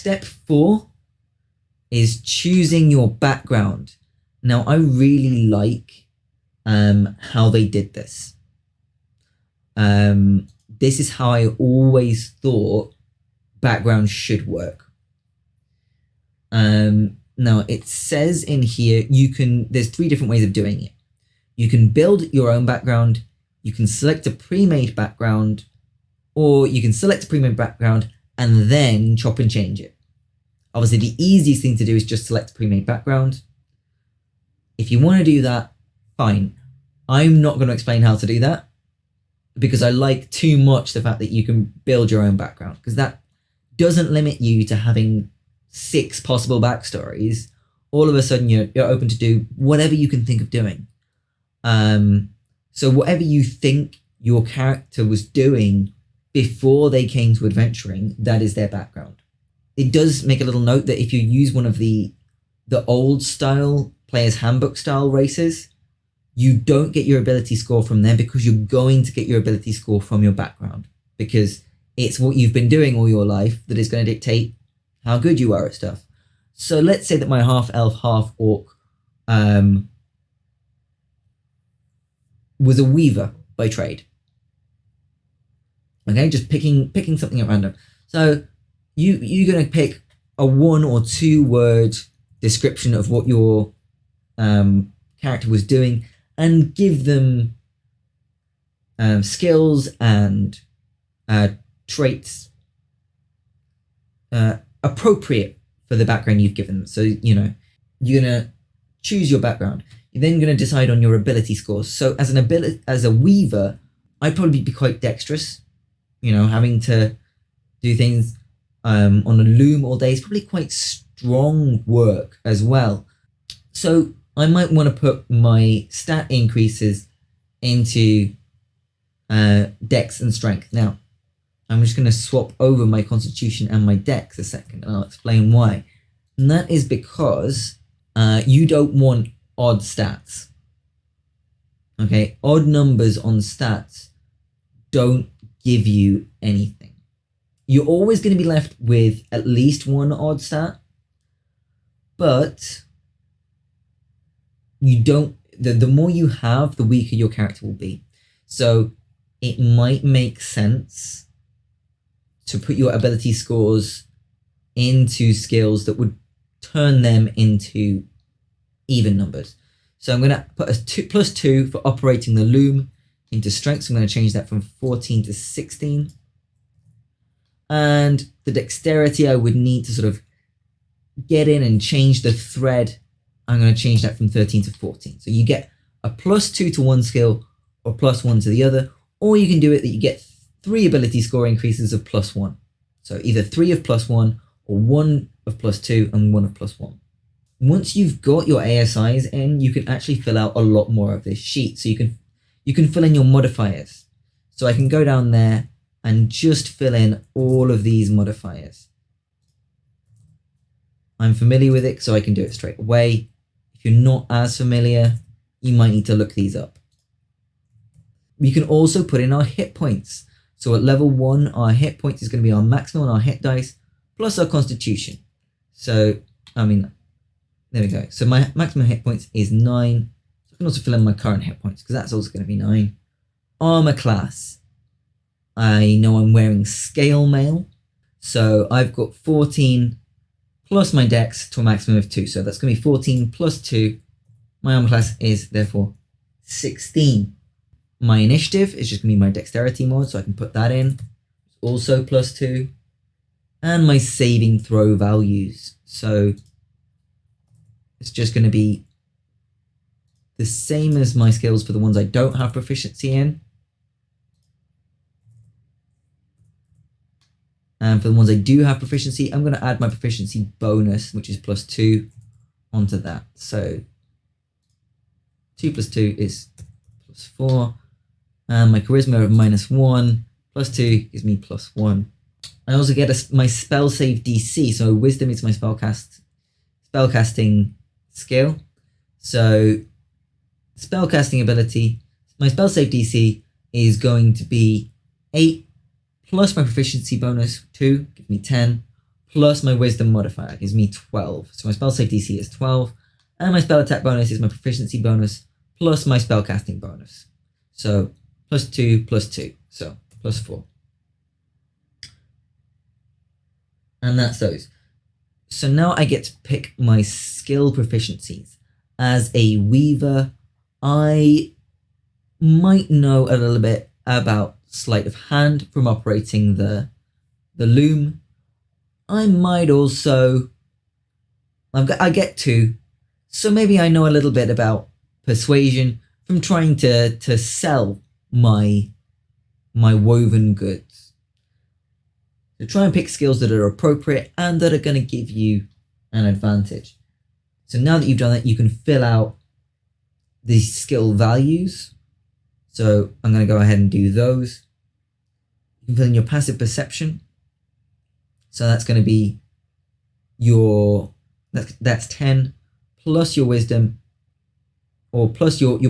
step 4 is choosing your background. Now, I really like how they did this. This is how I always thought backgrounds should work. Now, it says in here, there's 3 different ways of doing it. You can build your own background, you can select a pre-made background, or you can select a pre-made background and then chop and change it. Obviously, the easiest thing to do is just select a pre-made background. If you want to do that, fine. I'm not going to explain how to do that because I like too much the fact that you can build your own background, because that doesn't limit you to having 6 possible backstories. All of a sudden, you're open to do whatever you can think of doing. So whatever you think your character was doing before they came to adventuring, that is their background. It does make a little note that if you use one of the old style player's handbook style races, you don't get your ability score from them, because you're going to get your ability score from your background, because it's what you've been doing all your life that is going to dictate how good you are at stuff. So let's say that my half elf, half orc was a weaver by trade. Okay, just picking something at random. So you're going to pick a 1 or 2 word description of what your character was doing and give them skills and traits appropriate for the background you've given them. So, you're going to choose your background. You're then going to decide on your ability scores. So as a weaver, I'd probably be quite dexterous. Having to do things on a loom all day is probably quite strong work as well. So I might want to put my stat increases into dex and strength. Now, I'm just going to swap over my constitution and my dex a second, and I'll explain why. And that is because you don't want odd stats. Okay, odd numbers on stats don't give you anything. You're always going to be left with at least 1 odd stat, but you don't. The more you have, the weaker your character will be. So it might make sense to put your ability scores into skills that would turn them into even numbers. So I'm going to put a +2 for operating the loom into strength. So I'm going to change that from 14 to 16. And the dexterity, I would need to sort of get in and change the thread. I'm going to change that from 13 to 14. So you get a +2 to one skill or +1 to the other, or you can do it that you get 3 ability score increases of +1. So either 3 of +1 or 1 of +2 and 1 of +1. Once you've got your ASIs in, you can actually fill out a lot more of this sheet. So you can fill in your modifiers. So I can go down there and just fill in all of these modifiers. I'm familiar with it, so I can do it straight away. If you're not as familiar, you might need to look these up. We can also put in our hit points. So at level 1, our hit points is going to be our maximum on our hit dice plus our constitution. So, there we go. So my maximum hit points is 9. So I can also fill in my current hit points because that's also going to be 9. Armor class. I know I'm wearing scale mail. So I've got 14 plus my dex to a maximum of 2. So that's going to be 14 plus 2. My armor class is therefore 16. My initiative is just going to be my dexterity mod, so I can put that in. Also +2. And my saving throw values. So it's just going to be the same as my skills for the ones I don't have proficiency in. And for the ones I do have proficiency, I'm going to add my proficiency bonus, which is +2, onto that. So 2 plus 2 is +4. And my charisma of -1, +2 gives me +1. I also get my spell save DC. So wisdom is my spellcasting skill. So spellcasting ability, my spell save DC is going to be 8 plus my proficiency bonus 2, give me 10, plus my wisdom modifier gives me 12. So my spell save DC is 12, and my spell attack bonus is my proficiency bonus plus my spell casting bonus. So +2 +2, so +4. And that's those. So now I get to pick my skill proficiencies. As a weaver, I might know a little bit about sleight of hand from operating the loom. I might also, I get 2, so maybe I know a little bit about persuasion from trying to sell my woven goods. So try and pick skills that are appropriate and that are going to give you an advantage. So now that you've done that, you can fill out the skill values. So I'm going to go ahead and do those. You can fill in your passive perception. So that's going to be that's 10 plus your wisdom, or plus your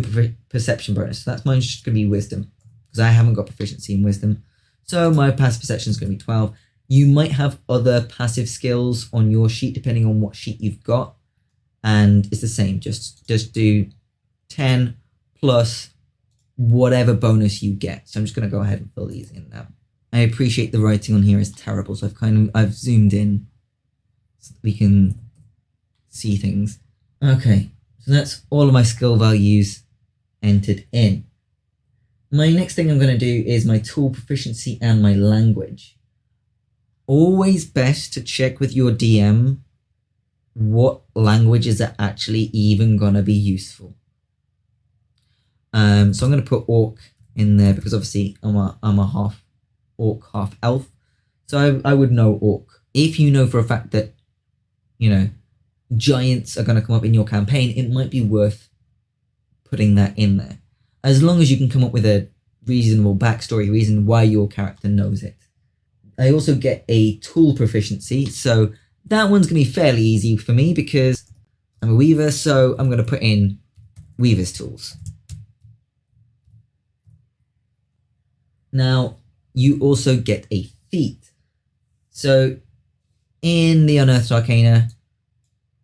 perception bonus. So that's mine, just going to be wisdom, because I haven't got proficiency in wisdom. So my passive perception is going to be 12. You might have other passive skills on your sheet depending on what sheet you've got. And it's the same, just do 10 plus whatever bonus you get. So I'm just going to go ahead and fill these in now. I appreciate the writing on here is terrible, so I've zoomed in so we can see things. Okay, so that's all of my skill values entered in. My next thing I'm going to do is my tool proficiency and my language. Always best to check with your DM what languages are actually even going to be useful. So I'm going to put orc in there because obviously I'm a half orc, half elf. So I would know orc. If you know for a fact that, giants are going to come up in your campaign, it might be worth putting that in there. As long as you can come up with a reasonable backstory, reason why your character knows it. I also get a tool proficiency, so that one's going to be fairly easy for me because I'm a weaver, so I'm going to put in weaver's tools. Now, you also get a feat. So, in the Unearthed Arcana,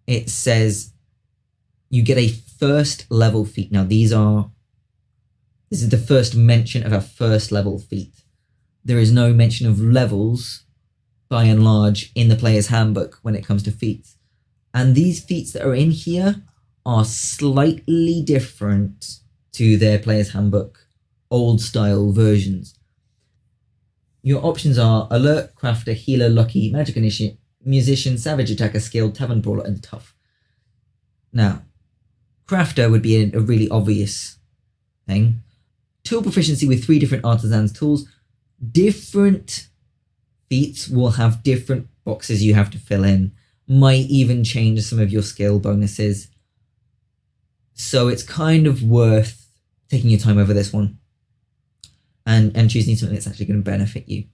it says you get a first level feat. Now, this is the first mention of a first level feat. There is no mention of levels, by and large, in the player's handbook when it comes to feats. And these feats that are in here are slightly different to their player's handbook, old style versions. Your options are alert, crafter, healer, lucky, magic initiate, musician, savage attacker, skilled, tavern brawler, and tough. Now, crafter would be a really obvious thing. Tool proficiency with 3 different artisan's tools. Different feats will have different boxes you have to fill in. Might even change some of your skill bonuses. So it's kind of worth taking your time over this one and choosing something that's actually going to benefit you.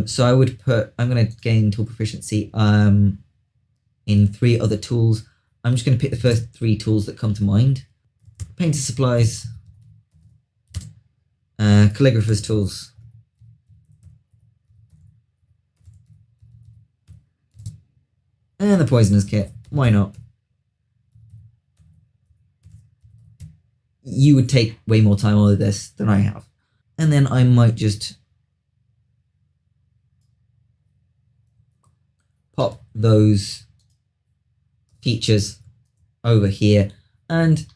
So I would I'm going to gain tool proficiency in 3 other tools. I'm just going to pick the first 3 tools that come to mind. Painter supplies, calligrapher's tools, and the poisoner's kit. Why not? You would take way more time on this than I have. And then I might just pop those features over here. And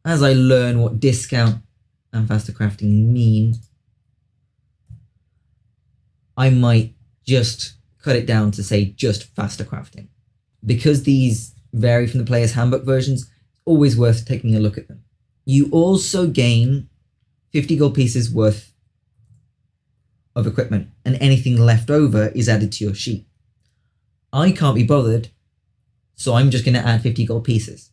as I learn what discount and faster crafting mean, I might just cut it down to say just faster crafting. Because these vary from the player's handbook versions, it's always worth taking a look at them. You also gain 50 gold pieces worth of equipment, and anything left over is added to your sheet. I can't be bothered, so I'm just going to add 50 gold pieces,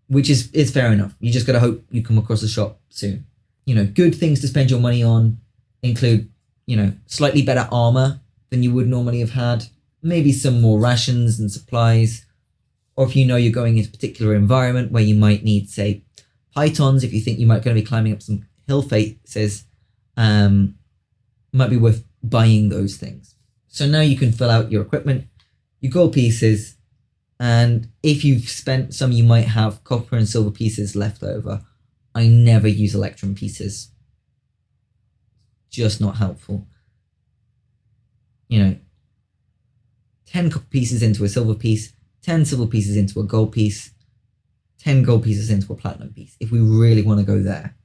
which is fair enough. You just got to hope you come across a shop soon. Good things to spend your money on include, slightly better armor than you would normally have had, maybe some more rations and supplies, or if you're going into a particular environment where you might need, say, pythons, if you think you might going to be climbing up some hill faces, might be worth buying those things. So now you can fill out your equipment, your gold pieces, and if you've spent some, you might have copper and silver pieces left over. I never use electrum pieces. Just not helpful. 10 copper pieces into a silver piece, 10 silver pieces into a gold piece, 10 gold pieces into a platinum piece, if we really want to go there.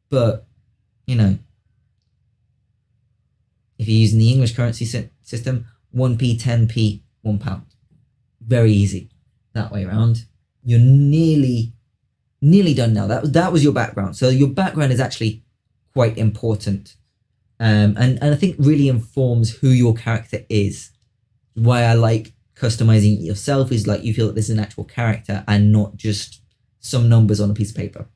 But, if you're using the English currency system, 1p, 10p, £1. Very easy that way around. You're nearly done now. That was your background. So your background is actually quite important. And I think really informs who your character is. Why I like customizing it yourself is like you feel that this is an actual character and not just some numbers on a piece of paper.